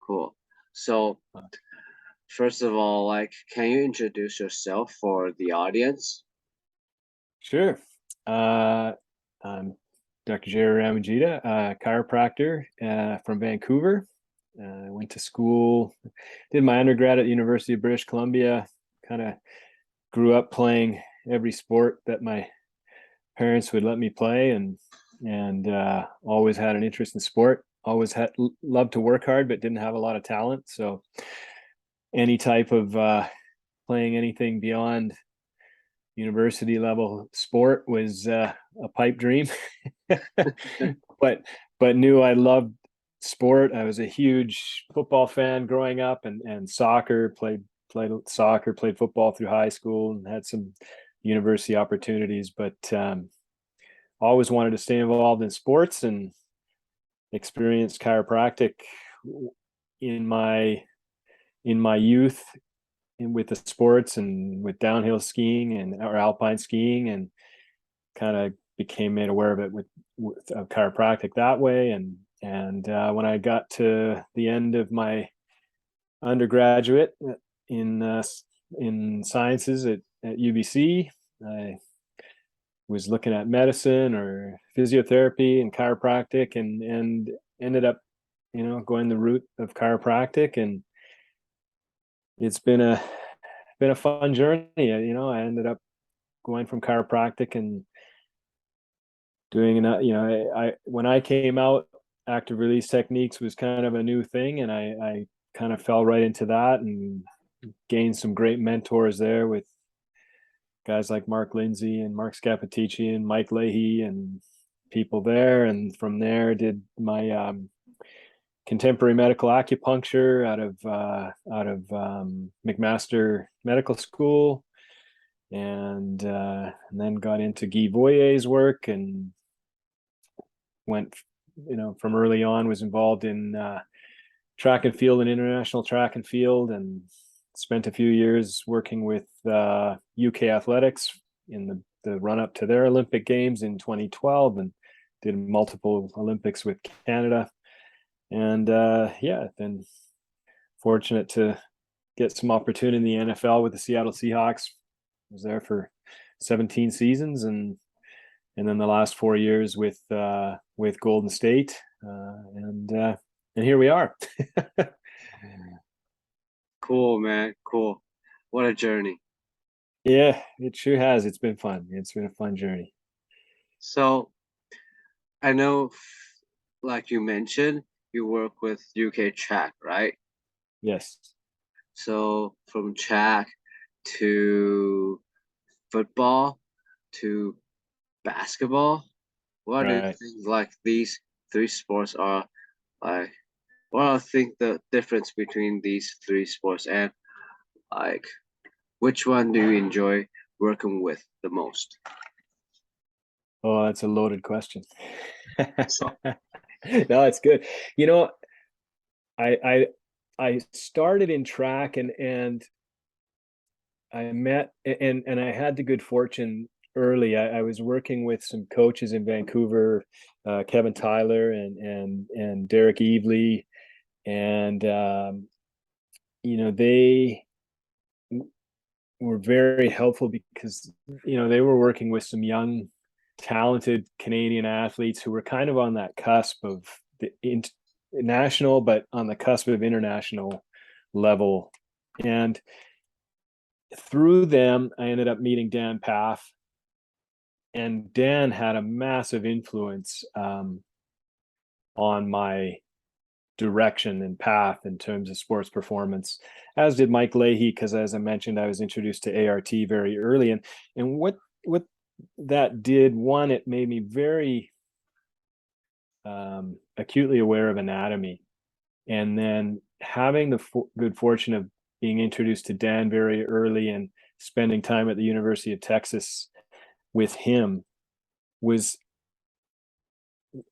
Cool. So, first of all, like, can you introduce yourself for the audience? Sure. I'm Dr. Gerry Ramogida, chiropractor from Vancouver. I went to school, did my undergrad at the University of British Columbia, kind of grew up playing every sport that my parents would let me play, and always had an interest in sport. Always had loved to work hard, but didn't have a lot of talent. So any type of playing anything beyond university level sport was a pipe dream. but knew I loved sport. I was a huge football fan growing up, and soccer, played soccer, played football through high school, and had some university opportunities, but always wanted to stay involved in sports, and experienced chiropractic in my youth with the sports and with downhill skiing or alpine skiing, and kind of became made aware of it with chiropractic that way. And when I got to the end of my undergraduate in sciences at UBC, I was looking at medicine or physiotherapy and chiropractic, and ended up, going the route of chiropractic. And it's been a fun journey. I ended up going from chiropractic and doing, I when I came out, active release techniques was kind of a new thing, and I kind of fell right into that and gained some great mentors there with guys like Mark Lindsay and Mark Scapitici and Mike Leahy and people there. And from there did my contemporary medical acupuncture out of McMaster Medical School, and then got into Guy Voyer's work, and went, from early on was involved in track and field and international track and field, and spent a few years working with UK athletics in the run up to their Olympic Games in 2012, and did multiple Olympics with Canada. And then fortunate to get some opportunity in the NFL with the Seattle Seahawks. Was there for 17 seasons, and then the last 4 years with Golden State, and here we are. Cool, man. Cool. What a journey. Yeah, it sure has. It's been fun. It's been a fun journey. So, I know, like you mentioned, you work with UK track, right? Yes. So from track to football to basketball, what do you Right. think, like, these three sports are like? What do you think the difference between these three sports, and like, which one do you enjoy working with the most? Oh, that's a loaded question. So, No, it's good. I started in track, and I met, and I had the good fortune early. I was working with some coaches in Vancouver, Kevin Tyler and Derek Evely, and they were very helpful because they were working with some young, talented Canadian athletes who were kind of on that cusp of the national, but on the cusp of international level. And through them, I ended up meeting Dan Paff, and Dan had a massive influence on my direction and path in terms of sports performance, as did Mike Leahy, because, as I mentioned, I was introduced to ART very early. And what that did, one, it made me very acutely aware of anatomy, and then having the good fortune of being introduced to Dan very early and spending time at the University of Texas with him was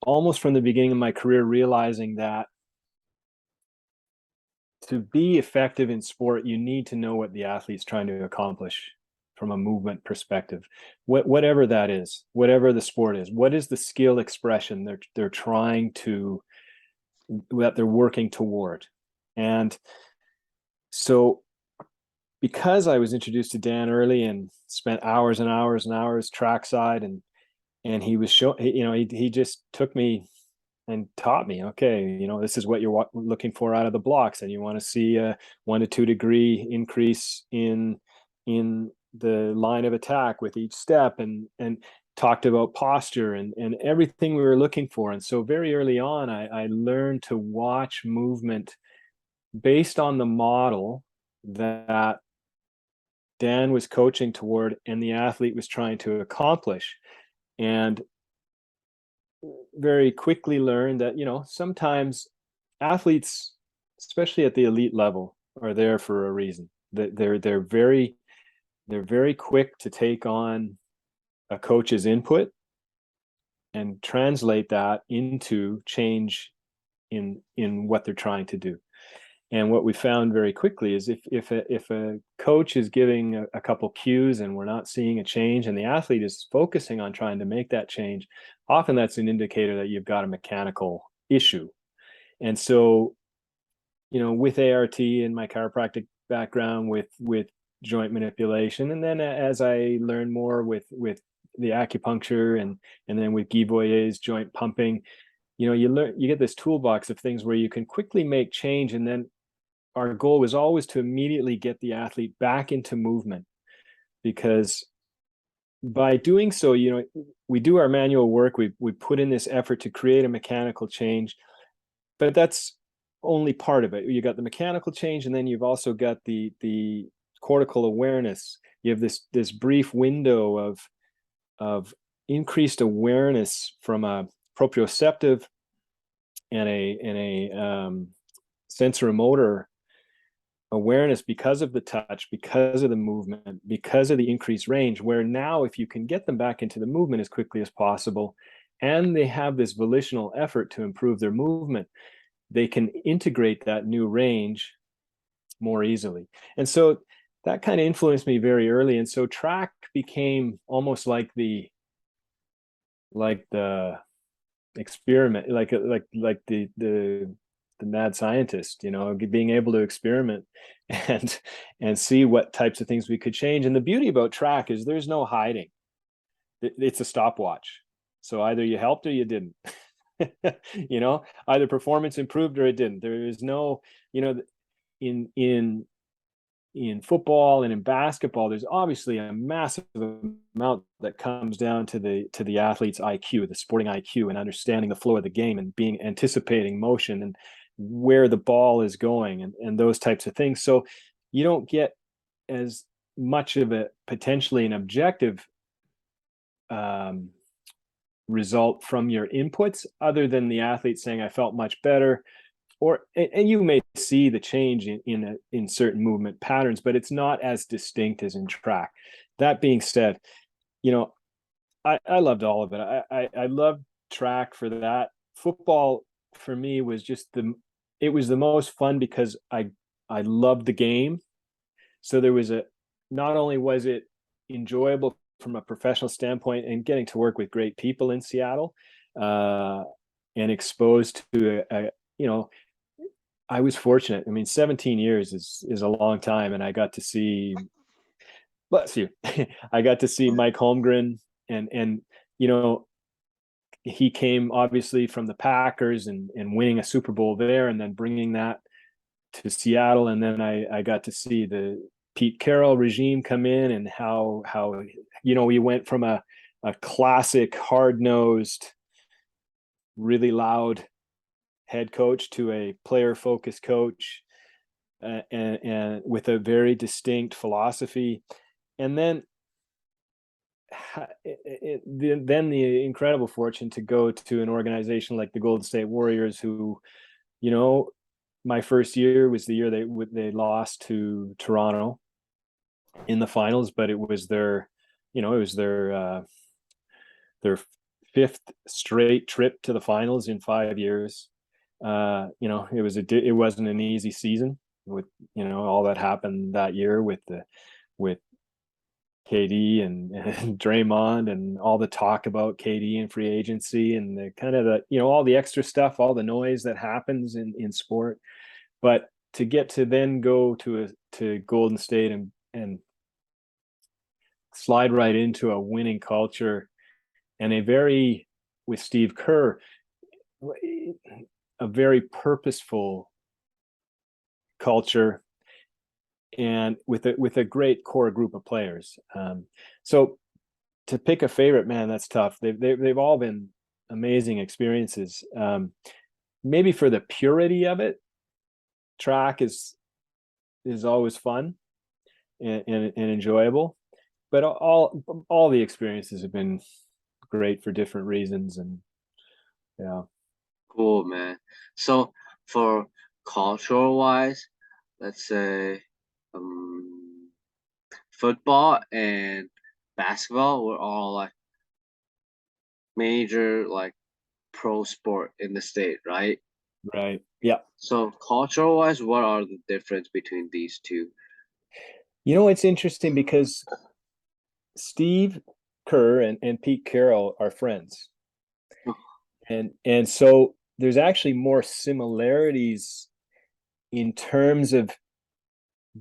almost from the beginning of my career realizing that to be effective in sport, you need to know what the athlete's trying to accomplish from a movement perspective, whatever that is, whatever the sport is. What is the skill expression they're trying to, that they're working toward? And so because I was introduced to Dan early and spent hours and hours and hours trackside, and he was he just took me and taught me, okay, this is what you're looking for out of the blocks, and you want to see a 1 to 2 degree increase in the line of attack with each step, and talked about posture and everything we were looking for. And so very early on, I learned to watch movement based on the model that Dan was coaching toward and the athlete was trying to accomplish. And very quickly learned that, sometimes athletes, especially at the elite level, are there for a reason. That they're very quick to take on a coach's input and translate that into change in what they're trying to do. And what we found very quickly is if a coach is giving a couple cues and we're not seeing a change, and the athlete is focusing on trying to make that change, often that's an indicator that you've got a mechanical issue. And so, with ART and my chiropractic background, with joint manipulation, and then as I learned more with the acupuncture and then with Guy Voyer's joint pumping, you get this toolbox of things where you can quickly make change. And then our goal was always to immediately get the athlete back into movement, because by doing so, we do our manual work, we put in this effort to create a mechanical change, but that's only part of it. You got the mechanical change, and then you've also got the cortical awareness. You have this brief window of increased awareness from a proprioceptive and a sensoromotor awareness because of the touch, because of the movement, because of the increased range, where now if you can get them back into the movement as quickly as possible, and they have this volitional effort to improve their movement, they can integrate that new range more easily. And so that kind of influenced me very early. And so track became almost like the experiment, like the mad scientist, being able to experiment and see what types of things we could change. And the beauty about track is there's no hiding. It's a stopwatch. So either you helped or you didn't. Either performance improved or it didn't. There is no, in football and in basketball, there's obviously a massive amount that comes down to the athlete's IQ, the sporting IQ, and understanding the flow of the game and anticipating motion and where the ball is going and those types of things. So you don't get as much of a potentially an objective result from your inputs, other than the athlete saying, I felt much better. And you may see the change in certain movement patterns, but it's not as distinct as in track. That being said, I loved all of it. I loved track for that. Football for me was it was the most fun because I loved the game. So there was not only was it enjoyable from a professional standpoint and getting to work with great people in Seattle, and exposed to I was fortunate. 17 years is a long time, and I got to see, bless you, I got to see Mike Holmgren, and he came obviously from the Packers and winning a Super Bowl there, and then bringing that to Seattle. And then I got to see the Pete Carroll regime come in, and how we went from a classic hard-nosed, really loud head coach to a player-focused coach, and with a very distinct philosophy. And then the incredible fortune to go to an organization like the Golden State Warriors, who, my first year was the year they lost to Toronto in the finals, but it was their fifth straight trip to the finals in 5 years. It wasn't an easy season with all that happened that year with KD and Draymond, and all the talk about KD and free agency, and the kind of all the extra stuff, all the noise that happens in sport. But to get to then go to Golden State and slide right into a winning culture and with Steve Kerr, a very purposeful culture, and with a great core group of players. So to pick a favorite, man, that's tough. They've all been amazing experiences. Maybe for the purity of it, track is always fun and enjoyable, but all the experiences have been great for different reasons. And yeah. Cool, man. So for cultural wise, let's say football and basketball were all like major like pro sport in the state, right? Right. Yeah. So cultural wise, what are the difference between these two? It's interesting because Steve Kerr and Pete Carroll are friends. And so there's actually more similarities in terms of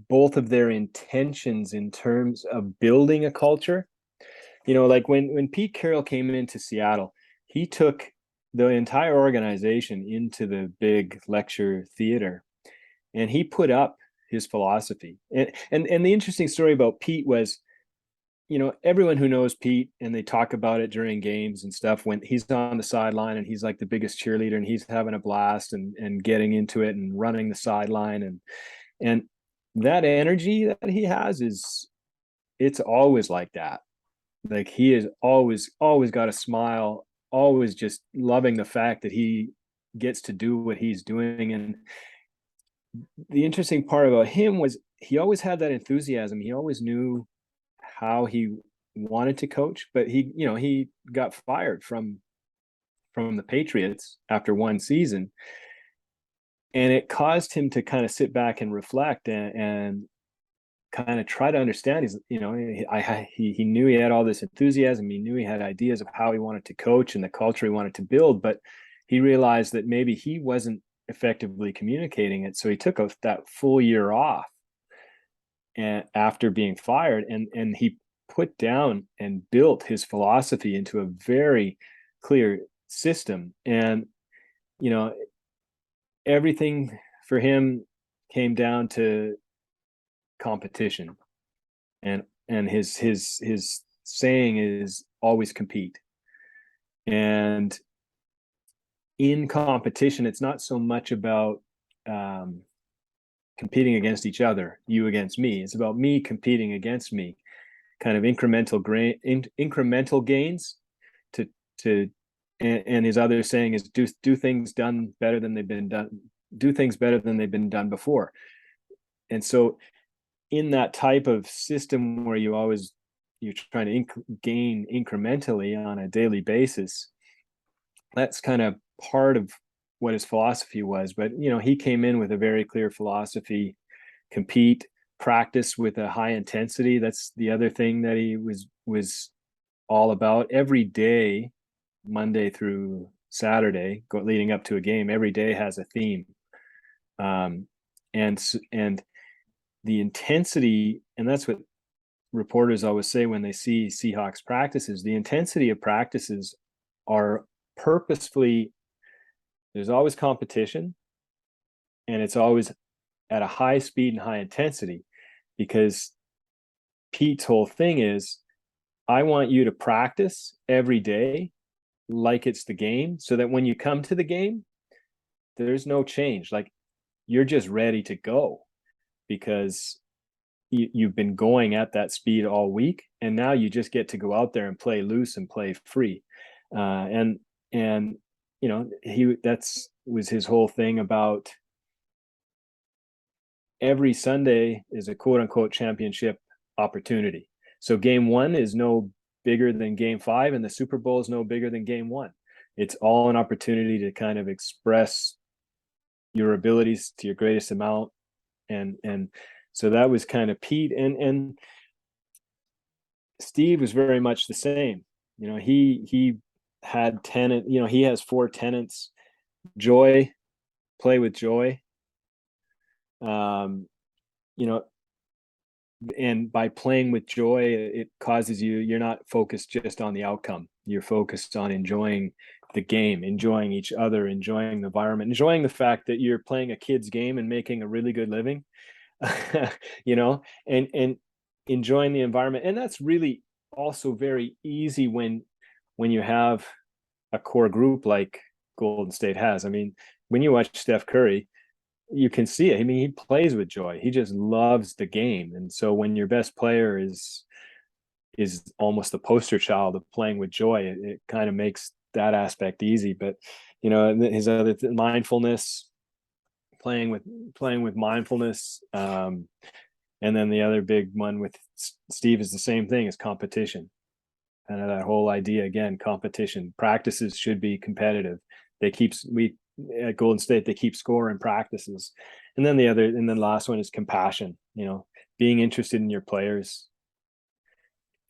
both of their intentions in terms of building a culture. Like when Pete Carroll came into Seattle, he took the entire organization into the big lecture theater and he put up his philosophy. And the interesting story about Pete was, everyone who knows Pete and they talk about it during games and stuff, when he's on the sideline and he's like the biggest cheerleader and he's having a blast and getting into it and running the sideline and that energy that he has it's always like that. Like he is always got a smile, always just loving the fact that he gets to do what he's doing. And the interesting part about him was he always had that enthusiasm. He always knew how he wanted to coach, but he got fired from the Patriots after one season. And it caused him to kind of sit back and reflect and kind of try to understand. He knew he had all this enthusiasm. He knew he had ideas of how he wanted to coach and the culture he wanted to build, but he realized that maybe he wasn't effectively communicating it. So he took that full year off and after being fired, and he put down and built his philosophy into a very clear system. And everything for him came down to competition, and his saying is always compete. And in competition, it's not so much about competing against each other, you against me. It's about me competing against me, kind of incremental gains and his other saying is do things done better than they've been done, do things better than they've been done before. And so in that type of system where you're trying to gain incrementally on a daily basis, that's kind of part of what his philosophy was. But he came in with a very clear philosophy: compete, practice with a high intensity. That's the other thing that he was all about. Every day, Monday through Saturday, leading up to a game, every day has a theme, and the intensity, and that's what reporters always say when they see Seahawks practices. The intensity of practices are purposefully, there's always competition, and it's always at a high speed and high intensity, because Pete's whole thing is, I want you to practice every day like it's the game, so that when you come to the game, there's no change. Like, you're just ready to go because you've been going at that speed all week, and now you just get to go out there and play loose and play free. And was his whole thing about every Sunday is a quote unquote championship opportunity. So game one is no bigger than game 5, and the Super Bowl is no bigger than game 1. It's all an opportunity to kind of express your abilities to your greatest amount. And so that was kind of Pete, and Steve was very much the same. He had he has 4 tenets: joy, play with joy, you know, and by playing with joy, it causes you're not focused just on the outcome. You're focused on enjoying the game, enjoying each other, enjoying the environment, enjoying the fact that you're playing a kid's game and making a really good living, you know, and enjoying the environment. And that's really also very easy when you have a core group like Golden State has. I mean, when you watch Steph Curry, you can see it. I mean, he plays with joy. He just loves the game. And so when your best player is almost the poster child of playing with joy, it kind of makes that aspect easy. But you know, his other mindfulness, playing with mindfulness, and then the other big one with Steve is the same thing, is competition. And that whole idea again, competition. Practices should be competitive. We at Golden State, they keep score in practices. And then the last one is compassion, you know, being interested in your players.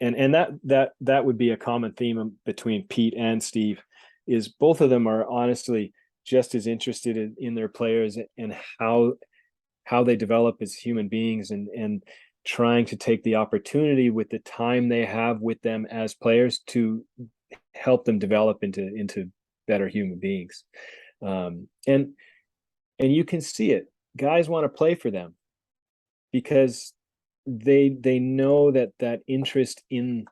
And that would be a common theme between Pete and Steve, is both of them are honestly just as interested in their players and how they develop as human beings, and trying to take the opportunity with the time they have with them as players to help them develop into better human beings. And you can see it. Guys want to play for them because they know that interest in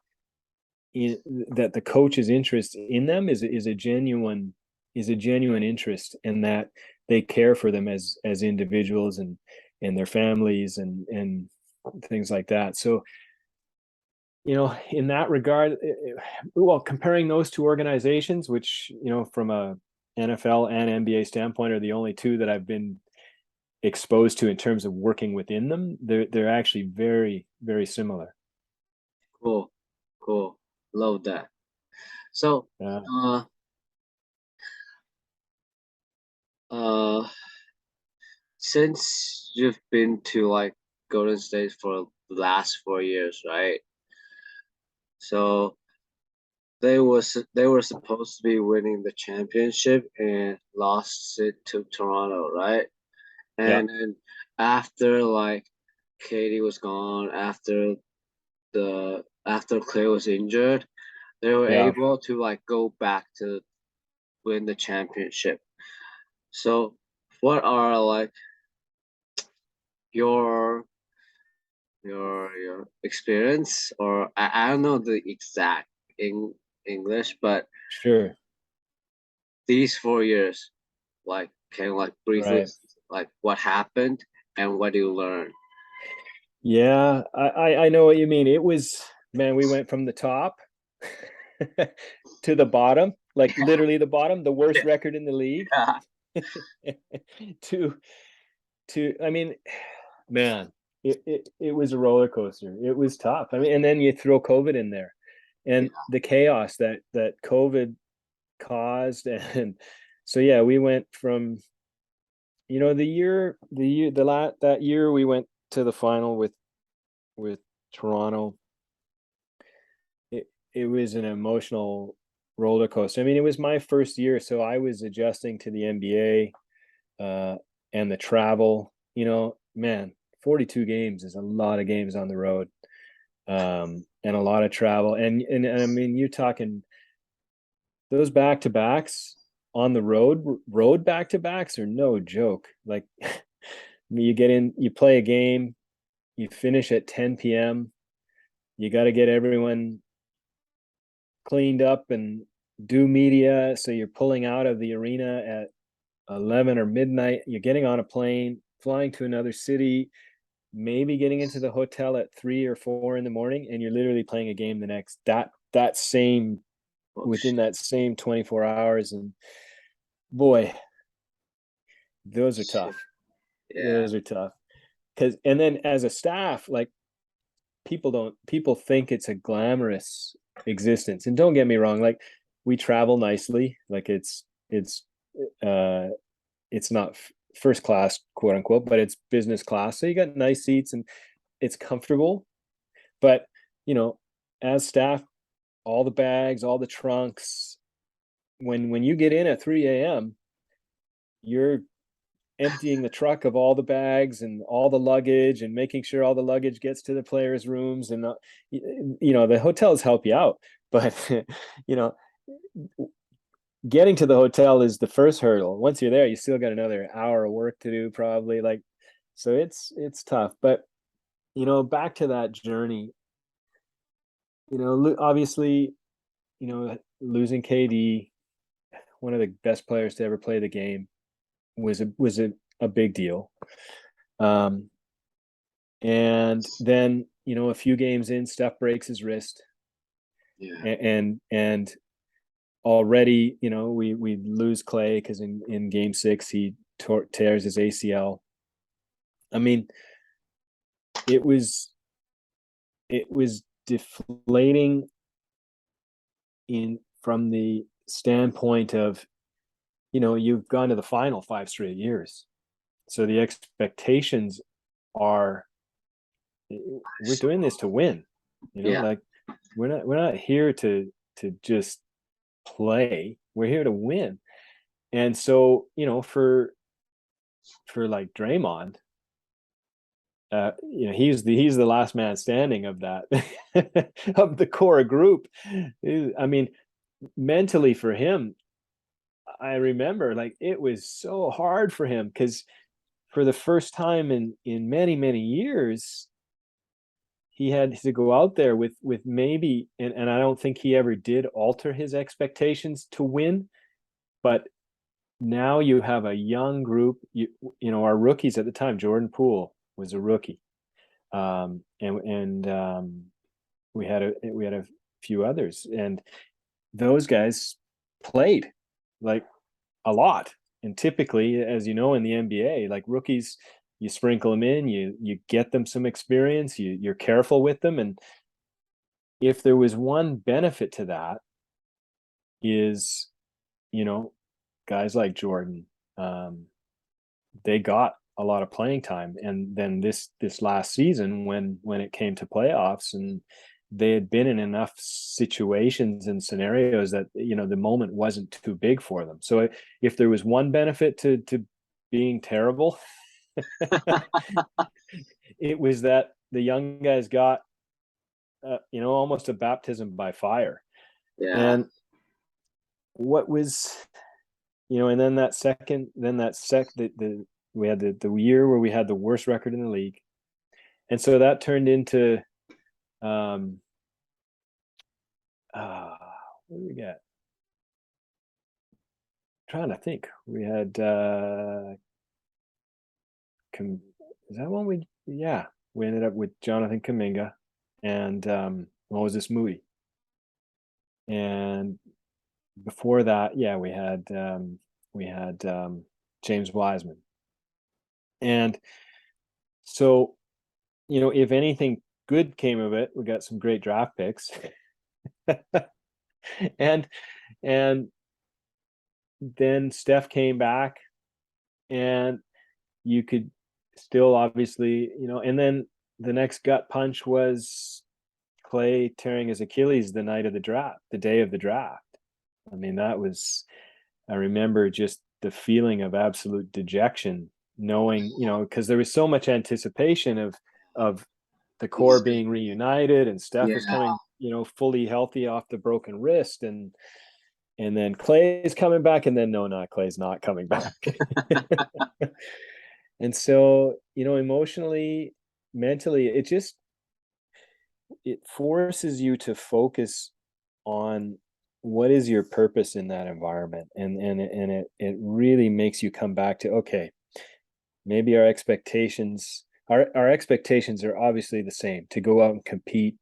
that the coach's interest in them is a genuine interest, and that they care for them as individuals and their families and things like that. So, you know, in that regard, well, comparing those two organizations, which, you know, from a NFL and NBA standpoint are the only two that I've been exposed to in terms of working within them, they're actually very, very similar. Cool. Love that. So, since you've been to like Golden State for the last 4 years, right? So they were supposed to be winning the championship and lost it to Toronto, right? And then after like Katie was gone, after Clay was injured, they were able to like go back to win the championship. So what are like your experience, or I don't know the exact English, but sure, these 4 years, like, can you like briefly like what happened and what you learned? Yeah, I know what you mean. It was, man, we went from the top to the bottom, like literally the bottom, the worst record in the league, to I mean, man, it was a roller coaster. It was tough. I mean, and then you throw COVID in there, and the chaos that COVID caused, and so yeah, we went from, you know, that year we went to the final with Toronto. It was an emotional roller coaster. I mean, it was my first year, so I was adjusting to the NBA and the travel. You know, man, 42 games is a lot of games on the road, and a lot of travel. And I mean, you're talking those back-to-backs on the road back-to-backs are no joke. Like, you get in, you play a game, you finish at 10 p.m. You got to get everyone cleaned up and do media. So you're pulling out of the arena at 11 or midnight. You're getting on a plane, flying to another city, maybe getting into the hotel at 3 or 4 in the morning, and you're literally playing a game the next that same within that same 24 hours. And boy, those are tough. Those are tough. And then as a staff, like, people think it's a glamorous existence, and don't get me wrong, like, we travel nicely, like it's not first class, quote unquote, but it's business class, so you got nice seats and it's comfortable. But, you know, as staff, all the bags, all the trunks, when you get in at 3 a.m., you're emptying the truck of all the bags and all the luggage and making sure all the luggage gets to the players' rooms. And the hotels help you out, but getting to the hotel is the first hurdle. Once you're there, you still got another hour of work to do, probably. So it's tough. But back to that journey, obviously, losing KD, one of the best players to ever play the game, was a big deal. And then, a few games in, Steph breaks his wrist. Yeah. And already, we lose Clay because in game 6 he tears his ACL. I mean, it was deflating from the standpoint of, you've gone to the final 5 straight years, so the expectations are, we're doing this to win. Like we're not here to just play. We're here to win. And so, for like Draymond, he's the last man standing of that of the core group. I mean, mentally for him, I remember it was so hard for him because for the first time in many, many years, he had to go out there with maybe, and I don't think he ever did alter his expectations to win, but now you have a young group. Our rookies at the time, Jordan Poole was a rookie, and we had a few others, and those guys played a lot. And typically, as in the NBA, rookies, you sprinkle them in, you get them some experience, you're careful with them. And if there was one benefit to that, is guys like Jordan, they got a lot of playing time. And then this last season, when it came to playoffs, and they had been in enough situations and scenarios that the moment wasn't too big for them. So if there was one benefit to being terrible, it was that the young guys got almost a baptism by fire. Yeah. And what was and then we had the year where we had the worst record in the league, and so that turned into what did we get? I'm trying to think. We had is that one we ended up with Jonathan Kuminga and Moses Moody. And before that, we had James Wiseman. And so, if anything good came of it, we got some great draft picks. and then Steph came back, and you could still obviously, and then the next gut punch was Clay tearing his Achilles the day of the draft. I mean, I remember just the feeling of absolute dejection, knowing, because there was so much anticipation of the core being reunited, and Steph was coming, fully healthy off the broken wrist, and then Clay's coming back, and then Clay's not coming back. And so, emotionally, mentally, it forces you to focus on what is your purpose in that environment. And it really makes you come back to, okay, maybe our expectations are obviously the same, to go out and compete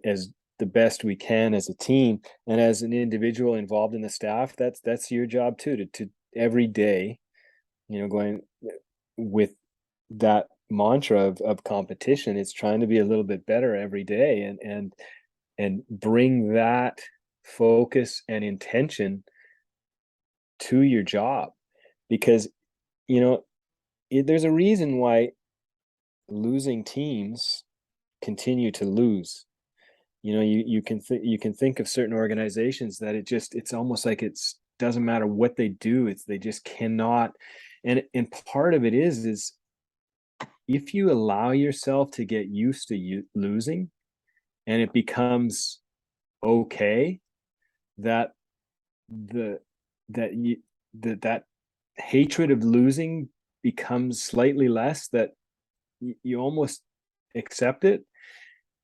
as the best we can as a team, and as an individual involved in the staff, that's your job too, to every day, going with that mantra of competition. It's trying to be a little bit better every day, and bring that focus and intention to your job, because there's a reason why losing teams continue to lose. You can think of certain organizations that it's almost like it doesn't matter what they do, they just cannot And part of it is if you allow yourself to get used to losing, and it becomes okay, that that hatred of losing becomes slightly less, that you almost accept it.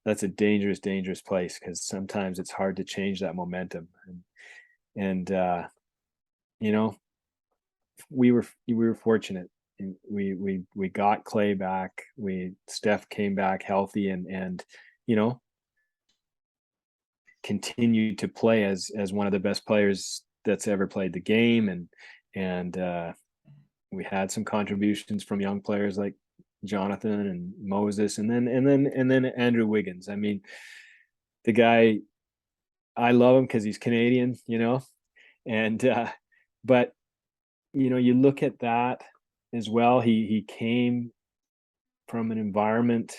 That's a dangerous place, because sometimes it's hard to change that momentum. And you know, we were fortunate. We got Clay back. Steph came back healthy, and you know, continued to play as one of the best players that's ever played the game. And we had some contributions from young players like Jonathan and Moses, and then Andrew Wiggins. I mean, the guy, I love him because he's Canadian, you know, and but you know, you look at that as well. He came from an environment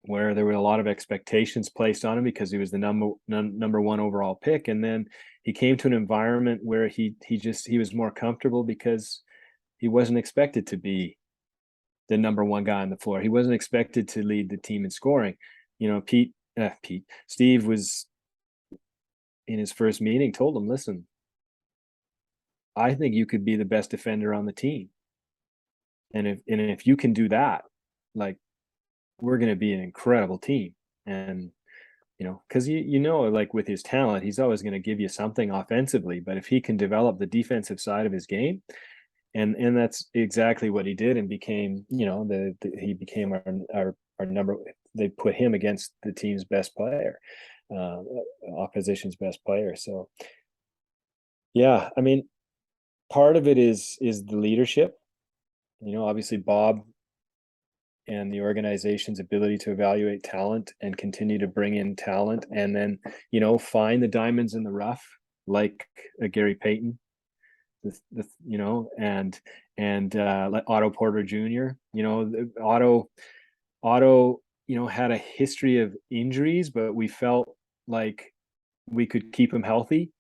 where there were a lot of expectations placed on him because he was the number one overall pick, and then he came to an environment where he was more comfortable because he wasn't expected to be the number one guy on the floor. He wasn't expected to lead the team in scoring. You know, Steve was, in his first meeting, told him, listen, I think you could be the best defender on the team. And if you can do that, like, we're going to be an incredible team. And, you know, because you know, like, with his talent, he's always going to give you something offensively. But if he can develop the defensive side of his game, and that's exactly what he did, and became, you know, he became our number. They put him against the team's best player, opposition's best player. So, yeah, I mean, part of it is the leadership. You know, obviously Bob and the organization's ability to evaluate talent and continue to bring in talent, and then, you know, find the diamonds in the rough, like a Gary Payton, you know, and like Otto Porter Jr. You know, Otto, you know, had a history of injuries, but we felt like we could keep him healthy,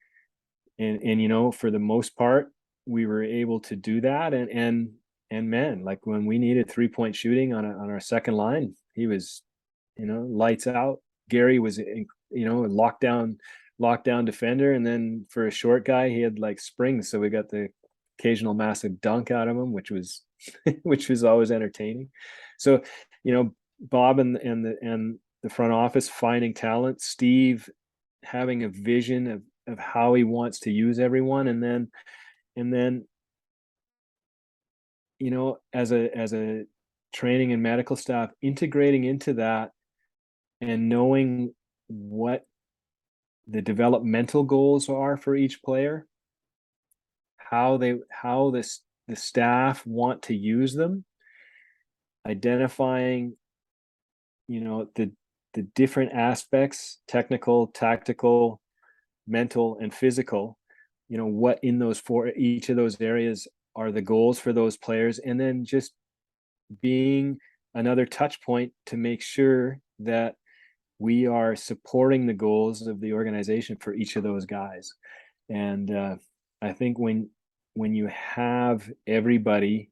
and you know, for the most part, we were able to do that. And man, like, when we needed 3-point shooting on our second line, he was, you know, lights out. Gerry was, you know, lockdown defender, and then for a short guy, he had like springs, so we got the occasional massive dunk out of him, which was which was always entertaining. So, you know, Bob and the front office finding talent, Steve having a vision of how he wants to use everyone, and then you know, as a training and medical staff, integrating into that and knowing what the developmental goals are for each player, how the staff want to use them, identifying, you know, the different aspects, technical, tactical, mental, and physical, you know, what in those each of those areas are the goals for those players, and then just being another touch point to make sure that we are supporting the goals of the organization for each of those guys. And I think when you have everybody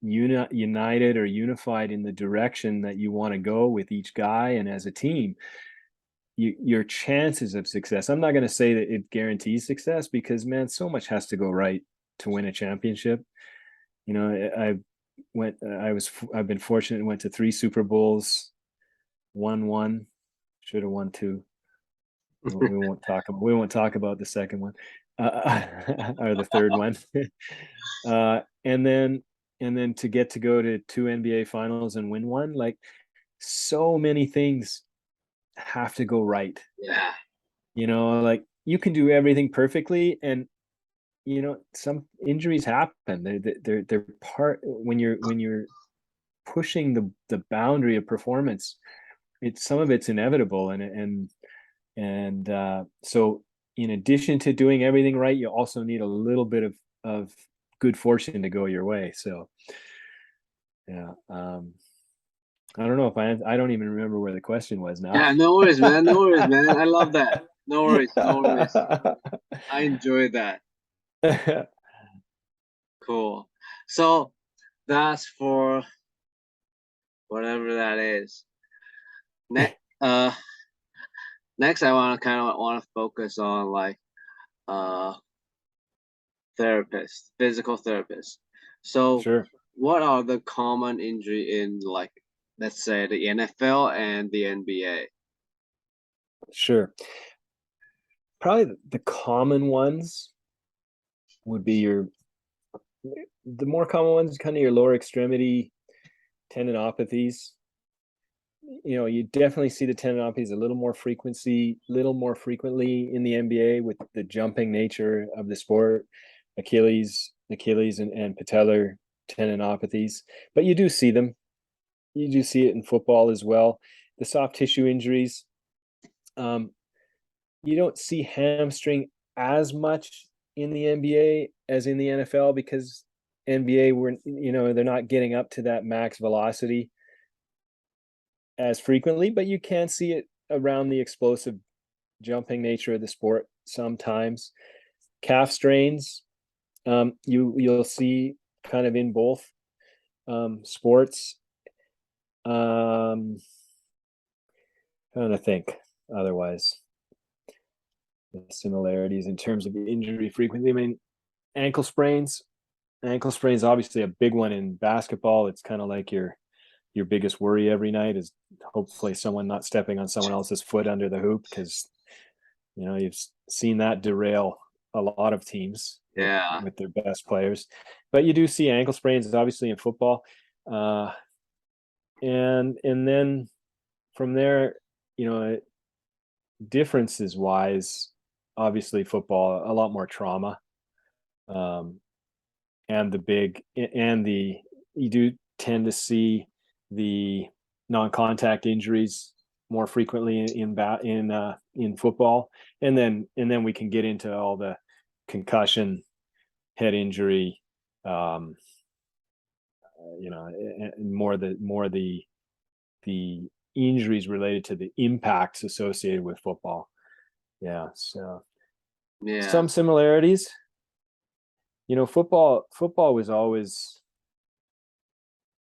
united or unified in the direction that you want to go with each guy and as a team, your chances of success, I'm not going to say that it guarantees success, because, man, so much has to go right to win a championship. You know, I've been fortunate and went to 3 Super Bowls, won 1, should have won 2. We won't talk about the second one, or the third one. And then to get to go to 2 NBA finals and win 1, like, so many things have to go right. Yeah. You know, like, you can do everything perfectly, and, you know, some injuries happen. They're part, when you're pushing the boundary of performance, some of it's inevitable. And so, in addition to doing everything right, you also need a little bit of good fortune to go your way. So, yeah. I don't know if I don't even remember where the question was now. Yeah, no worries, man. No worries, man. I love that. No worries. I enjoy that. Cool. So that's for whatever that is. Next, next I want to focus on like therapists, physical therapists. So Sure. what are the common injury in, like, let's say the NFL and the NBA? Sure. Probably the common ones would be the more common ones, kind of your lower extremity tendinopathies. You definitely see the tendinopathies a little more frequently in the NBA with the jumping nature of the sport, Achilles and patellar tendinopathies. But you do see them. You do see it in football as well. The soft tissue injuries. You don't see hamstring as much in the NBA as in the NFL because NBA they're not getting up to that max velocity as frequently, but you can see it around the explosive jumping nature of the sport sometimes. Calf strains, you'll see kind of in both sports. Trying to think otherwise. The similarities in terms of injury frequency. I mean, ankle sprains. Ankle sprains obviously a big one in basketball. It's kind of like your biggest worry every night is hopefully someone not stepping on someone else's foot under the hoop, because you've seen that derail a lot of teams with their best players. But you do see ankle sprains obviously in football, and then from there, differences wise, obviously football a lot more trauma, and you do tend to see the non-contact injuries more frequently in football, and then we can get into all the concussion, head injury, more the injuries related to the impacts associated with football. So some similarities. Football was always,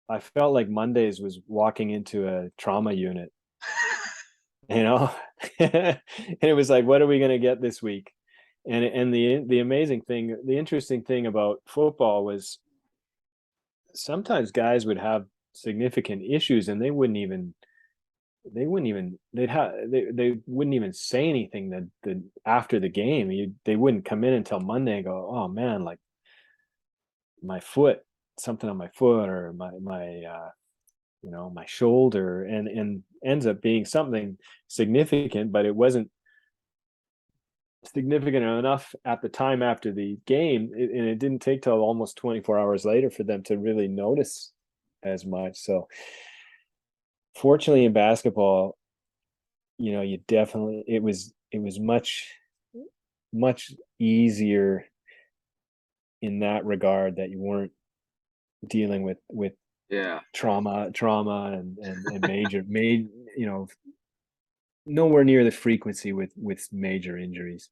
I felt like Mondays was walking into a trauma unit, and it was like, what are we going to get this week? And the amazing thing, the interesting thing about football was sometimes guys would have significant issues and they wouldn't even say anything that after the game. They wouldn't come in until Monday and go, oh man, like my foot, something on my foot, or my my shoulder, and ends up being something significant, but it wasn't significant enough at the time after the game, and it didn't take till almost 24 hours later for them to really notice as much. So fortunately in basketball, you definitely, it was much easier in that regard, that you weren't dealing with trauma and major nowhere near the frequency with major injuries.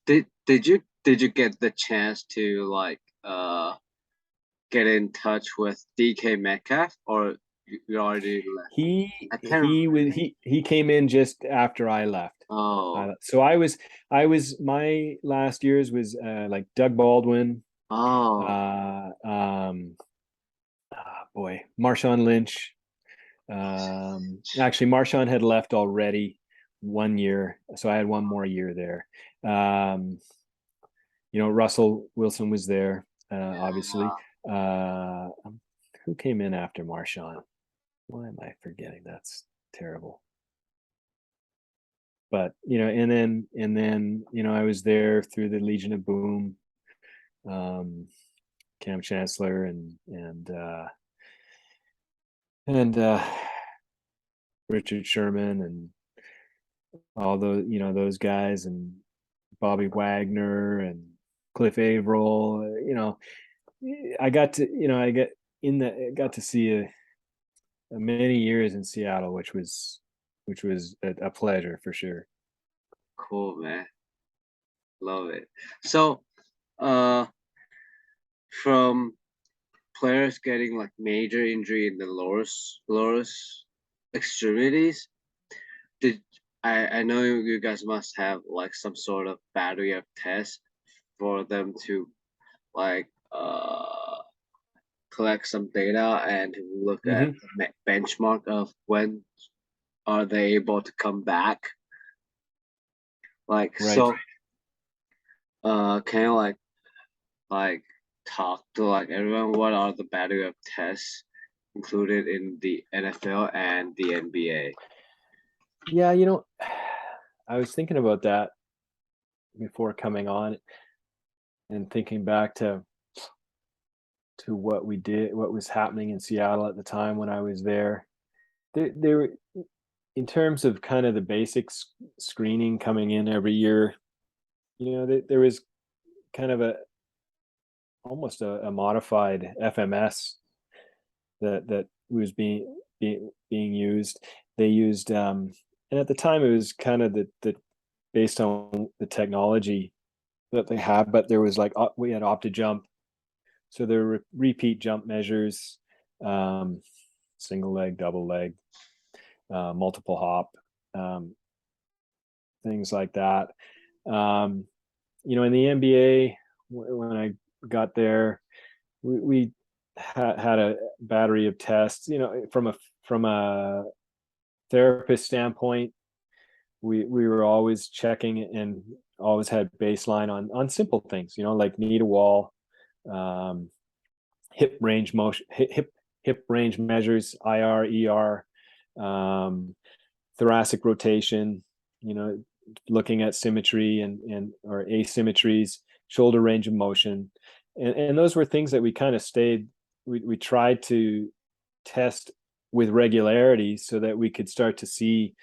Did you get the chance to like get in touch with DK Metcalf, or you already left? He came in just after I left. So I was my last years was like Doug Baldwin, Marshawn Lynch. Actually Marshawn had left already 1 year, so I had one more year there. Russell Wilson was there, obviously. Who came in after Marshawn? Why am I forgetting? That's terrible. But and then I was there through the Legion of Boom, Cam Chancellor and Richard Sherman and all those those guys, and Bobby Wagner and Cliff Averill. I got to got to see many years in Seattle, which was a pleasure for sure. Cool, man. Love it. So from players getting like major injury in the lower extremities, I know you guys must have like some sort of battery of tests for them to like collect some data and look at the benchmark of when are they able to come back. Like Right. so can you like talk to like everyone what are the battery of tests included in the NFL and the NBA? Yeah, I was thinking about that before coming on and thinking back to what we did, what was happening in Seattle at the time when I was there. There were, in terms of kind of the basics screening coming in every year, there was kind of almost a modified FMS that was being used. They used and at the time it was kind of the based on the technology that they had, but there was like we had OptiJump, so there were repeat jump measures, single leg, double leg, multiple hop, things like that. In the NBA, when I got there, we had a battery of tests. From a therapist standpoint, we were always checking and always had baseline on simple things, like knee to wall, hip range motion, hip range measures, IR, ER, thoracic rotation, looking at symmetry and or asymmetries, shoulder range of motion, and those were things that we kind of we tried to test with regularity so that we could start to see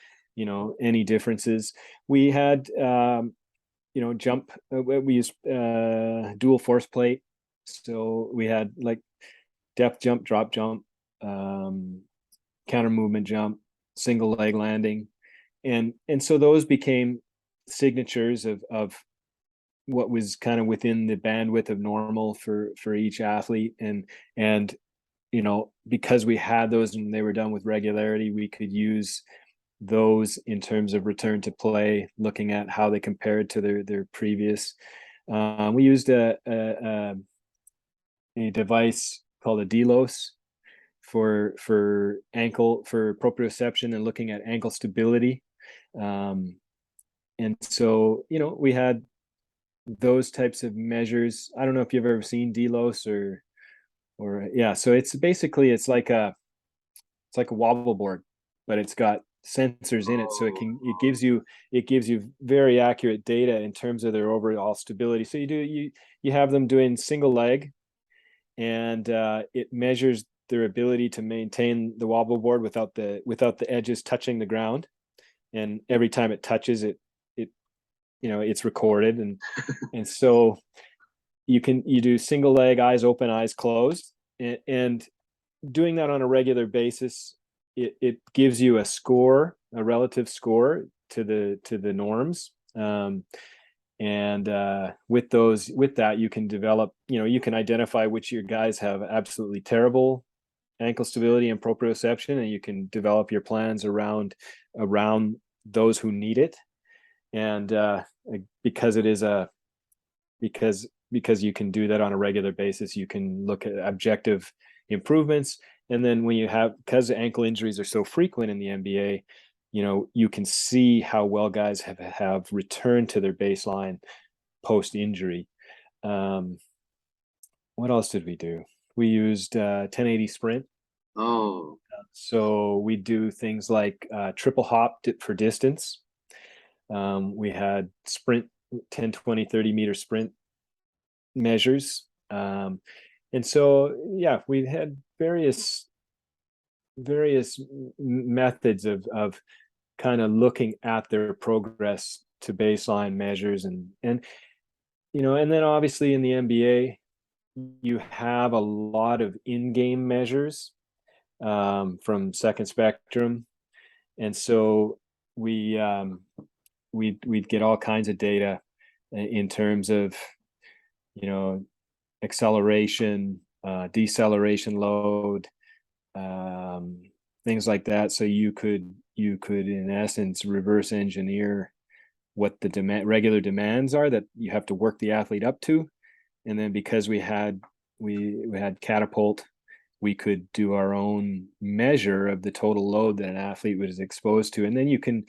any differences. We had jump, we used dual force plate, so we had like depth jump, drop jump, counter movement jump, single leg landing, and so those became signatures of what was kind of within the bandwidth of normal for each athlete, and because we had those and they were done with regularity, we could use those in terms of return to play, looking at how they compared to their previous. We used a device called a DLOS for proprioception and looking at ankle stability. And so, we had those types of measures. I don't know if you've ever seen DLOS or yeah. So it's basically, it's like a wobble board, but it's got sensors in it. So it gives you very accurate data in terms of their overall stability. So you have them doing single leg, and it measures their ability to maintain the wobble board without the edges touching the ground. And every time it touches it, it's recorded. And so you do single leg, eyes open, eyes closed, and doing that on a regular basis, it gives you a relative score to the norms. And with that, you can develop, you can identify which your guys have absolutely terrible ankle stability and proprioception, and you can develop your plans around those who need it. And because you can do that on a regular basis, you can look at objective improvements. And then because ankle injuries are so frequent in the NBA, you can see how well guys have returned to their baseline post injury. What else did we do? We used 1080 sprint. So we do things like triple hop for distance. We had sprint, 10, 20, 30 meter sprint measures. And so, yeah, we had various methods of kind of looking at their progress to baseline measures. And then obviously in the NBA, you have a lot of in-game measures from Second Spectrum. And so we'd get all kinds of data in terms of, acceleration, deceleration load, things like that. So you could in essence reverse engineer what the regular demands are that you have to work the athlete up to. And then because we had Catapult, we could do our own measure of the total load that an athlete was exposed to. And then you can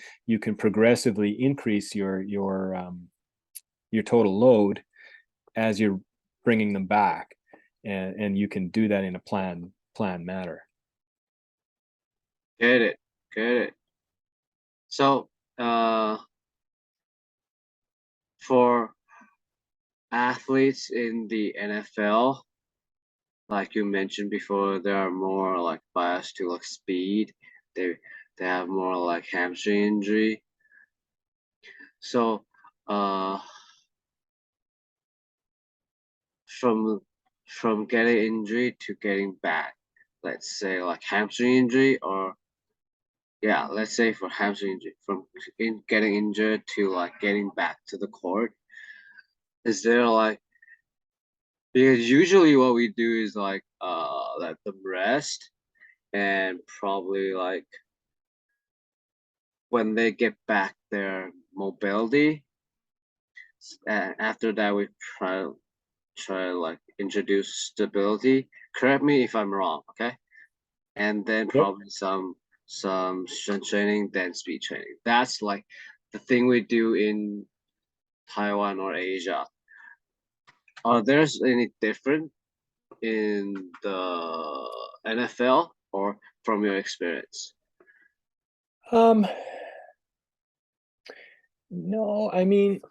progressively increase your total load as you're bringing them back. And you can do that in a planned manner. Get it. So, for athletes in the NFL, like you mentioned before, they are more like biased to like speed. They have more like hamstring injury. So, from getting injury to getting back, let's say like hamstring injury, or yeah, let's say for hamstring injury, from getting injured to like getting back to the court, is there like, because usually what we do is like let them rest, and probably like when they get back their mobility, and after that we try like introduce stability. Correct me if I'm wrong, okay? And then probably some strength training, then speed training. That's like the thing we do in Taiwan or Asia. Are there any different in the NFL or from your experience? No, I mean,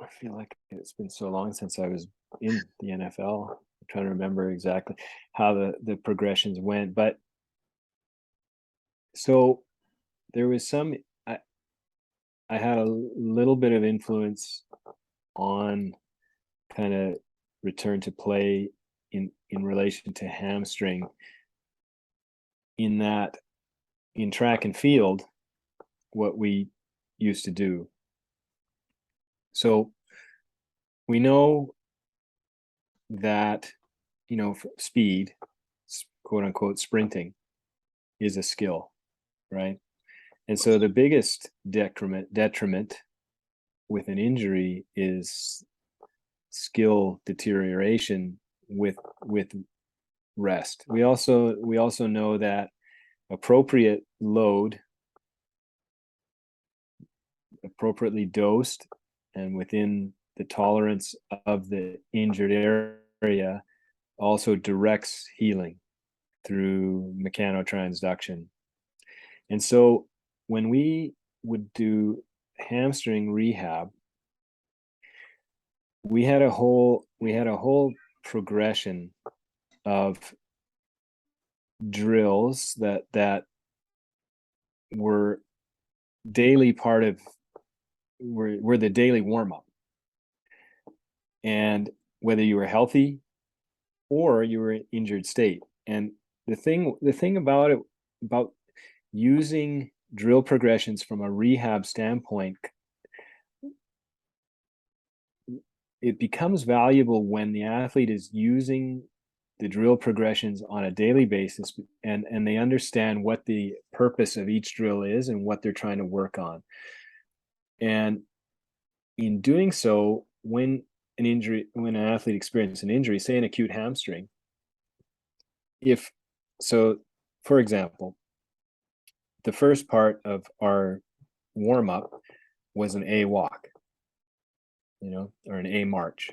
I feel like it's been so long since I was in the NFL. I'm trying to remember exactly how the progressions went, but so there was some, I had a little bit of influence on kind of return to play in relation to hamstring, in that in track and field, what we used to do. So we know that, speed, quote unquote, sprinting is a skill, right? And so the biggest detriment with an injury is skill deterioration with rest. We also know that appropriate load, appropriately dosed and within the tolerance of the injured area, also directs healing through mechanotransduction. And so when we would do hamstring rehab, we had a whole progression of drills that were daily part of were the daily warm-up. And whether you were healthy or you were in injured state. And the thing about using drill progressions from a rehab standpoint, it becomes valuable when the athlete is using the drill progressions on a daily basis, and they understand what the purpose of each drill is and what they're trying to work on. And in doing so, when an athlete experiences an injury, say an acute hamstring, for example, the first part of our warm-up was an A walk, or an A march.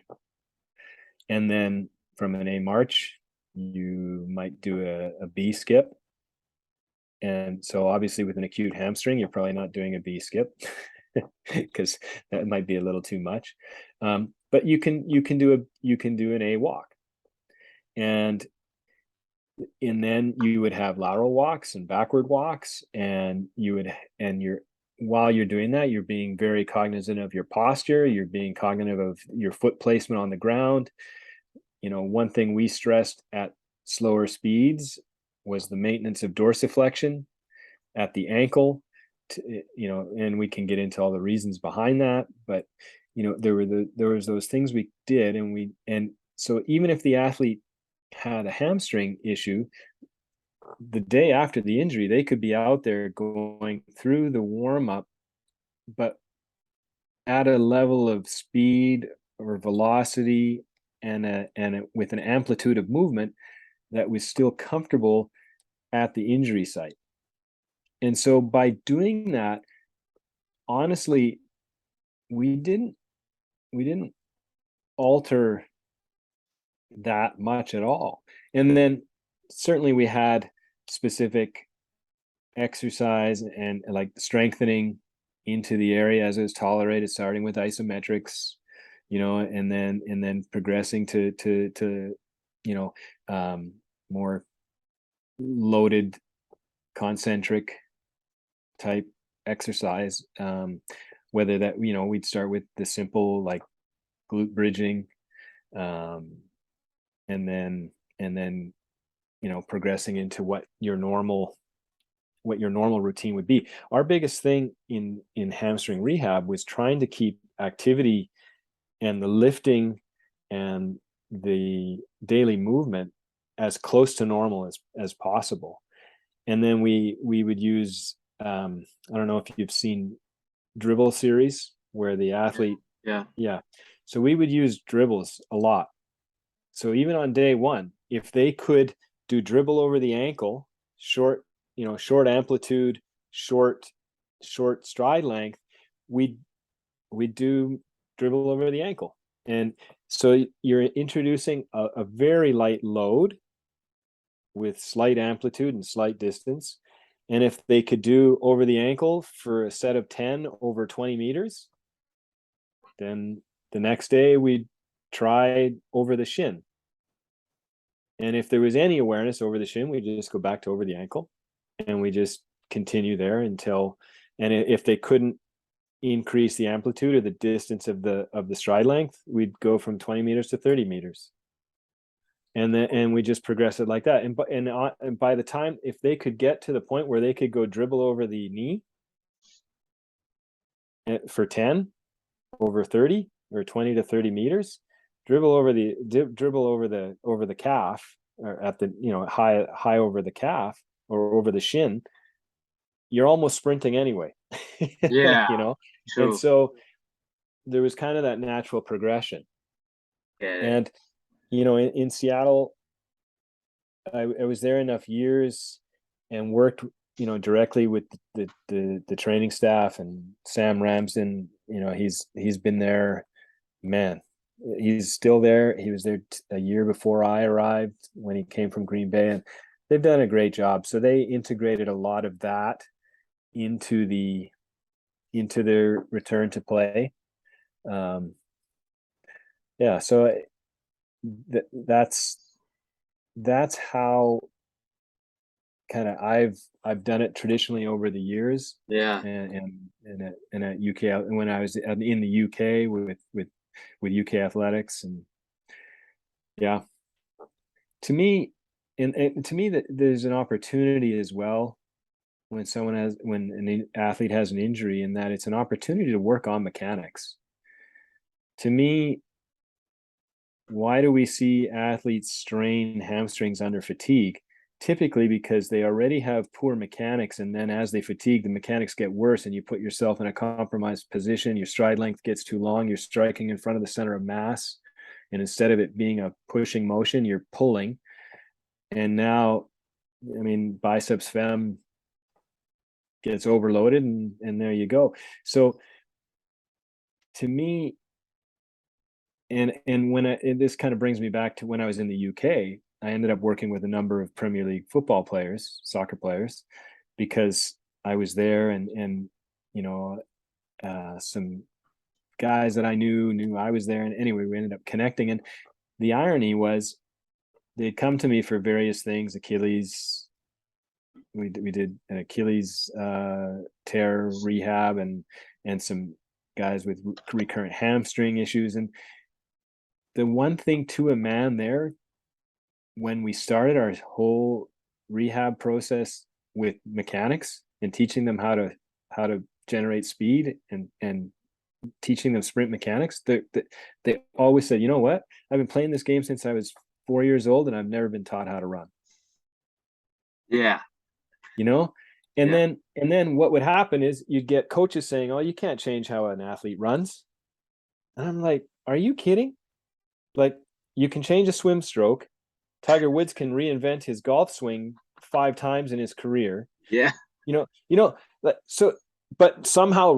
And then from an A march, you might do a B skip. And so obviously with an acute hamstring, you're probably not doing a B skip because that might be a little too much. But you can do an A walk. And then you would have lateral walks and backward walks, and while you're doing that, you're being very cognizant of your posture, you're being cognizant of your foot placement on the ground. One thing we stressed at slower speeds was the maintenance of dorsiflexion at the ankle, and we can get into all the reasons behind that, but there was those things we did, and so even if the athlete had a hamstring issue, the day after the injury, they could be out there going through the warm-up, but at a level of speed or velocity and with an amplitude of movement that was still comfortable at the injury site. And so by doing that, honestly, we didn't alter that much at all. And then certainly we had specific exercise and like strengthening into the area as it was tolerated, starting with isometrics, and then progressing to more loaded concentric type exercise, whether that we'd start with the simple like glute bridging, and then progressing into what your normal routine would be. Our biggest thing in hamstring rehab was trying to keep activity and the lifting and the daily movement as close to normal as possible. And then we would use, I don't know if you've seen dribble series where the athlete, yeah. So we would use dribbles a lot. So even on day one, if they could do dribble over the ankle, short amplitude, short stride length, we do dribble over the ankle. And so you're introducing a very light load with slight amplitude and slight distance. And if they could do over the ankle for a set of 10 over 20 meters, then the next day we'd try over the shin. And if there was any awareness over the shin, we just go back to over the ankle, and we just continue there until, and if they couldn't increase the amplitude or the distance of the stride length, we'd go from 20 meters to 30 meters. And we just progress it like that. And by the time, if they could get to the point where they could go dribble over the knee for 10 over 30 or 20 to 30 meters, dribble over the calf, or at the high over the calf or over the shin, you're almost sprinting anyway. Yeah. True. And so there was kind of that natural progression. And in Seattle, I was there enough years and worked directly with the training staff, and Sam Ramsden, he's been there, man, he's still there. He was there a year before I arrived when he came from Green Bay, and they've done a great job. So they integrated a lot of that into their return to play. So that's how kind of I've done it traditionally over the years. Yeah. And at UK, and when I was in the UK with UK athletics, and to me that there's an opportunity as well when an athlete has an injury, in that it's an opportunity to work on mechanics. To me, why do we see athletes strain hamstrings under fatigue? Typically because they already have poor mechanics, and then as they fatigue, the mechanics get worse, and you put yourself in a compromised position. Your stride length gets too long. You're striking in front of the center of mass, and instead of it being a pushing motion, you're pulling. And now, biceps fem gets overloaded, and there you go. So to me, and this kind of brings me back to when I was in the UK, I ended up working with a number of Premier League football players, soccer players, because I was there, and some guys that I knew I was there. And anyway, we ended up connecting. And the irony was they'd come to me for various things. Achilles, we did an Achilles tear rehab, and some guys with recurrent hamstring issues. And the one thing to a man there, when we started our whole rehab process with mechanics and teaching them how to generate speed and teaching them sprint mechanics, they always said, you know what? I've been playing this game since I was 4 years old, and I've never been taught how to run. Yeah. You know? And Yeah. then what would happen is you'd get coaches saying, oh, you can't change how an athlete runs. And I'm like, are you kidding? Like, you can change a swim stroke. Tiger Woods can reinvent his golf swing 5 times in his career. Yeah. So, but somehow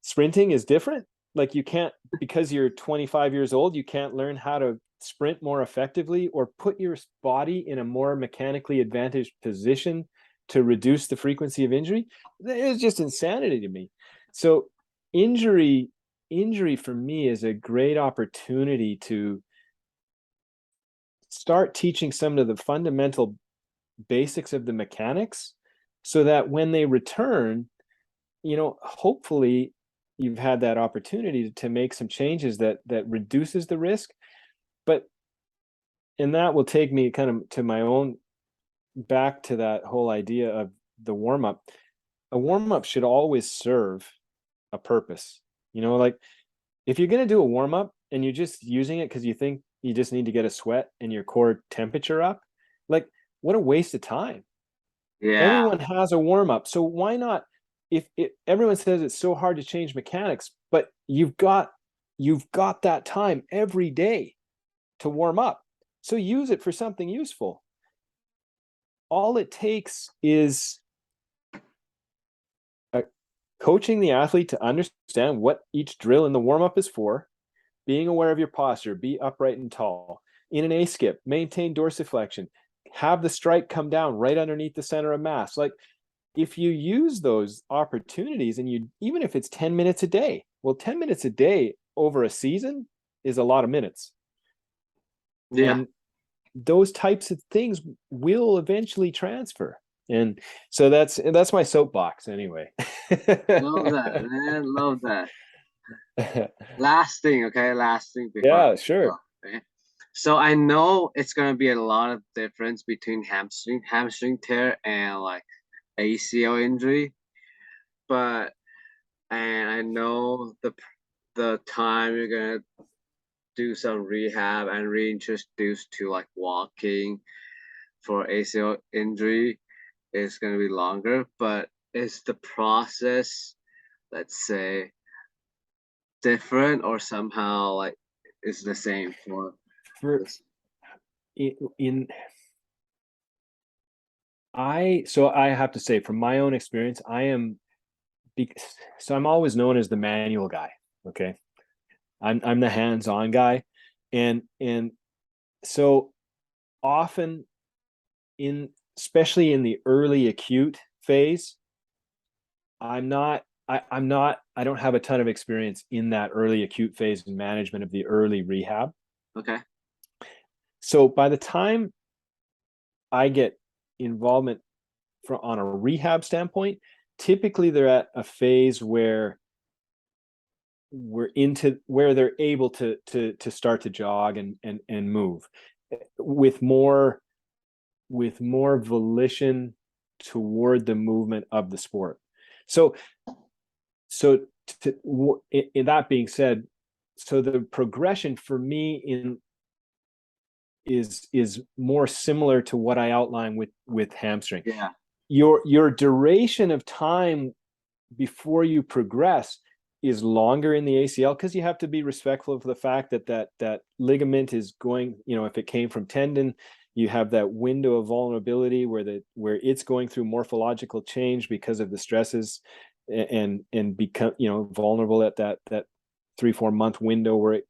sprinting is different. Like, you can't, because you're 25 years old, you can't learn how to sprint more effectively or put your body in a more mechanically advantaged position to reduce the frequency of injury. It's just insanity to me. So injury for me is a great opportunity to start teaching some of the fundamental basics of the mechanics, so that when they return, hopefully you've had that opportunity to make some changes that reduces the risk. And that will take me kind of to my own, back to that whole idea of the warm-up. A warm-up should always serve a purpose. Like, if you're going to do a warm-up and you're just using it because you think you just need to get a sweat and your core temperature up, like, what a waste of time. Yeah. Everyone has a warm-up. So why not, if everyone says it's so hard to change mechanics, but you've got that time every day to warm up. So use it for something useful. All it takes is coaching the athlete to understand what each drill in the warm-up is for, being aware of your posture, be upright and tall. In an A-skip, maintain dorsiflexion, have the strike come down right underneath the center of mass. Like, if you use those opportunities, and even if it's 10 minutes a day, well, 10 minutes a day over a season is a lot of minutes. Yeah. And those types of things will eventually transfer. And so that's my soapbox anyway. Love that, man. Love that. Last thing before. Yeah, sure. Okay? So I know it's gonna be a lot of difference between hamstring tear and like ACL injury, and I know the time you're gonna do some rehab and reintroduce to like walking for ACL injury is gonna be longer, but is the process, let's say, different or somehow like is the same for this? I have to say, from my own experience, I'm always known as the manual guy. Okay. I'm the hands-on guy. And so often especially in the early acute phase, I don't have a ton of experience in that early acute phase and management of the early rehab. Okay. So by the time I get involvement on a rehab standpoint, typically they're at a phase where they're able to start to jog and move with more volition toward the movement of the sport. So in that being said, so the progression for me is more similar to what I outlined with hamstring. Yeah. Your duration of time before you progress is longer in the ACL, because you have to be respectful of the fact that ligament is going, if it came from tendon, you have that window of vulnerability where it's going through morphological change because of the stresses, and become, vulnerable at that 3-4 month window where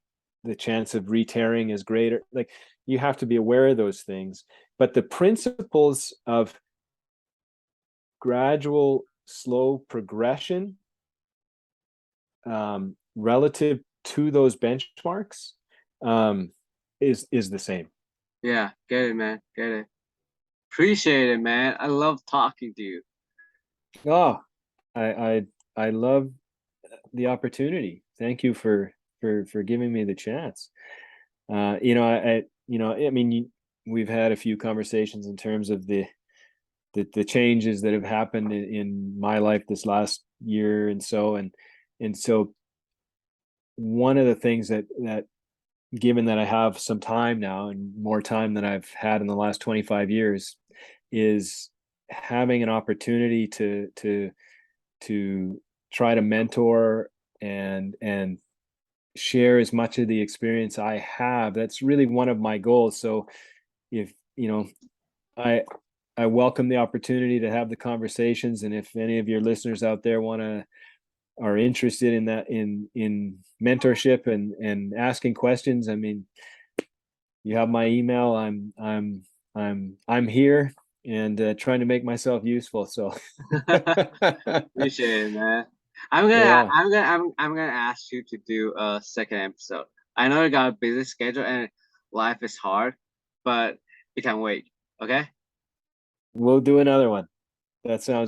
the chance of re-tearing is greater. Like, you have to be aware of those things. But the principles of gradual, slow progression relative to those benchmarks is the same. Yeah, get it, man. Get it. Appreciate it, man. I love talking to you. Oh, I love the opportunity. Thank you for giving me the chance. I mean, we've had a few conversations in terms of the changes that have happened in my life this last year and so one of the things that given that I have some time now and more time than I've had in the last 25 years, is having an opportunity to try to mentor and share as much of the experience I have. That's really one of my goals. So if, I welcome the opportunity to have the conversations. And if any of your listeners out there are interested in that, in mentorship and asking questions, I mean, you have my email. I'm here and trying to make myself useful. So appreciate it, man. I'm gonna ask you to do a second episode. I know you got a busy schedule and life is hard, but it can wait. Okay. We'll do another one. That sounds